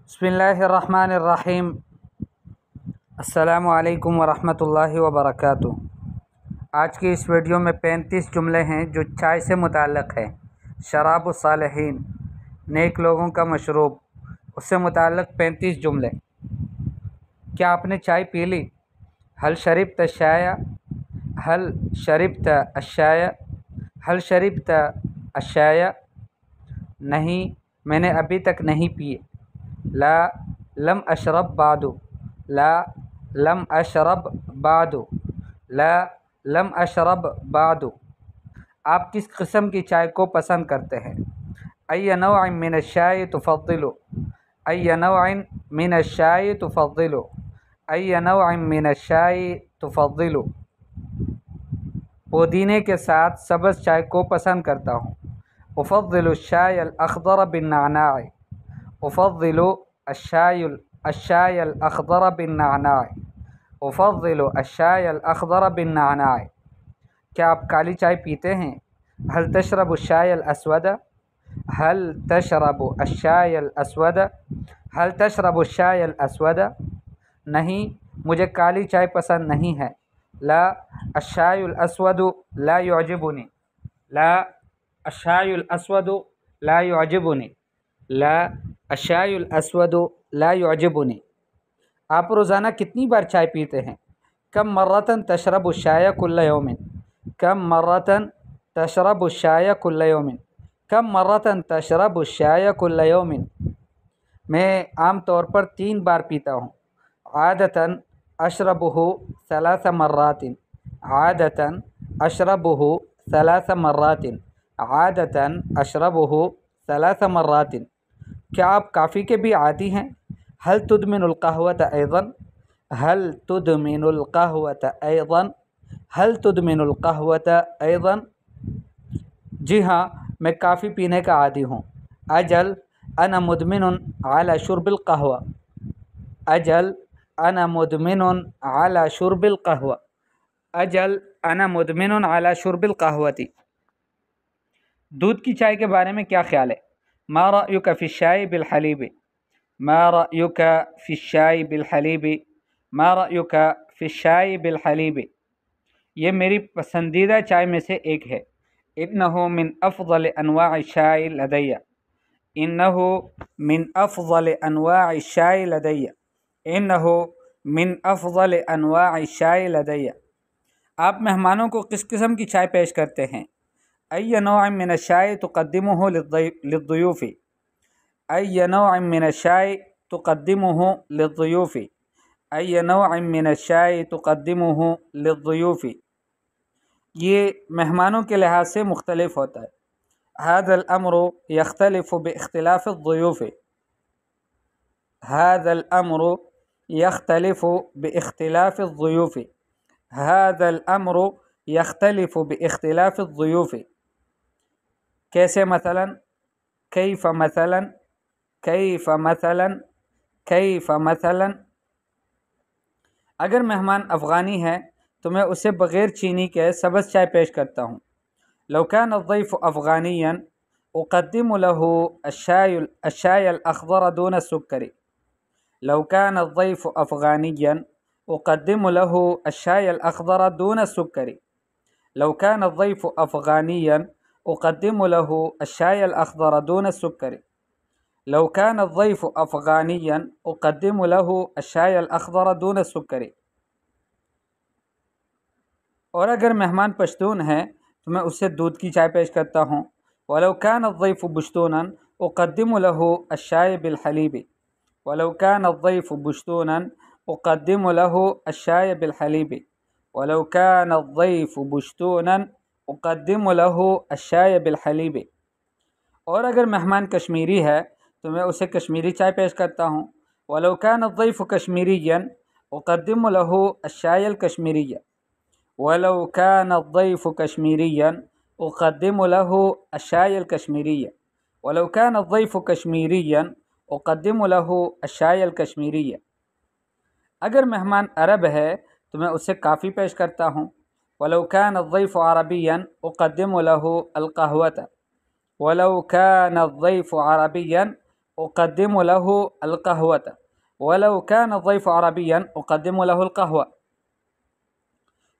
بسم اللہ الرحمن الرحیم۔ السلام علیکم ورحمۃ اللہ وبرکاتہ۔ آج کی اس ویڈیو میں 35 جملے ہیں جو چائے سے متعلق ہے۔ شراب الصالحین، نیک لوگوں کا مشروب، اس سے متعلق 35 جملے۔ کیا آپ نے چائے پی لی؟ هل شربت الشاي؟ هل شربت الشاي؟ هل شربت الشاي؟ نہیں، میں نے ابھی تک نہیں پی۔ لا لم اشرب بعد، لا لم اشرب بعد، لا لم اشرب بعد۔ آپ کس قسم کی چائے کو پسند کرتے ہیں؟ ای نوع من الشاي تفضل، ای نوع من الشاي تفضل، ای نوع من الشاي تفضل۔ پودینے کے ساتھ سبز چائے کو پسند کرتا ہوں۔ افضل الشاي الاخضر بالنعناع، افضل الشاي الاخضر بالنعناع، افضل الشاي الاخضر بالنعناع۔ کیا آپ کالی چائے پیتے ہیں؟ هل تشرب الشاي الاسود؟ هل تشرب الشاي الاسود؟ هل تشرب الشاي الاسود؟ نہیں، مجھے کالی چائے پسند نہیں ہے۔ لا الشاي الاسود لا يعجبني، لا الشاي الاسود لا يعجبني، لا الشاي الاسود لا يعجبني۔ آپ روزانہ کتنی بار چائے پیتے ہیں؟ کم مرتن تشرب الشاي كل يوم، کم مرتن تشرب الشاي كل يوم، کم مرتن تشرب الشاي كل يوم۔ میں عام طور پر 3 بار پیتا ہوں۔ عادتاً اشربه 3 مرات، عادتاً اشربه 3 مرات، عادتاً اشربه 3 مرات۔ کیا آپ کافی کے بھی عادی ہیں؟ هل تدمن القهوة أيضا؟ هل تدمن القهوة أيضا؟ هل تدمن القهوة أيضا؟ جی ہاں، میں کافی پینے کا عادی ہوں۔ اجل انا مدمن على شرب القهوة، اجل انا مدمن على شرب القهوة، اجل انا مدمن على شرب القهوة۔ دودھ کی چائے کے بارے میں کیا خیال ہے؟ ما رأيك في الشاي بالحليب؟ ما رأيك في الشاي بالحليب؟ ما رأيك في الشاي بالحليب؟ یہ میری پسندیدہ چائے میں سے ایک ہے۔ انه من افضل انواع الشاي لدي، انه من افضل انواع الشاي لدي، انه من افضل انواع الشاي لدي۔ آپ مہمانوں کو کس قسم کی چائے پیش کرتے ہیں؟ ای نوع من الشاي تقدمه للضيوف، ای نوع من الشاي تقدمه للضيوف، ای نوع من الشاي تقدمه للضيوف۔ یہ مہمانوں کے لحاظ سے مختلف ہوتا ہے۔ هذا الامر يختلف باختلاف الضيوف، هذا الامر يختلف باختلاف الضيوف، هذا الامر يختلف باختلاف الضيوف۔ کیسے مثلا؟ کیف مثلا، کیف مثلا، کیف مثلا۔ اگر مہمان افغانی ہے تو میں اسے بغیر چینی کے سبز چائے پیش کرتا ہوں۔ لو كان الضيف افغانيا اقدم له الشاي الاخضر دون السكر، لو كان الضيف افغانيا اقدم له الشاي الاخضر دون السكر، لو كان الضيف افغانيا اقدم له الشاي الاخضر دون السكر، لو كان الضيف افغانيا اقدم له الشاي الاخضر دون السكر۔ اور اگر مہمان پشتون ہے تو میں اسے دودھ کی چائے پیش کرتا ہوں۔ ولو كان الضيف پشتونا اقدم له الشاي بالحليب، ولو كان الضيف پشتونا اقدم له الشاي بالحليب، ولو كان الضيف پشتونا اقدم له الشاي بالحليب۔ اور اگر مہمان کشمیری ہے تو میں اسے کشمیری چائے پیش کرتا ہوں۔ ولو كان الضيف كشميريا اقدم له الشاي الكشميري، ولو كان الضيف كشميريا اقدم له الشاي الكشميري، ولو كان الضيف كشميريا اقدم له الشاي الكشميري۔ اگر مہمان عرب ہے تو میں اسے کافی پیش کرتا ہوں۔ ولو كان الضيف عربيا اقدم له القهوة، ولو كان الضيف عربيا أقدم له القهوة ولو كان الضيف عربيا أقدم له القهوة.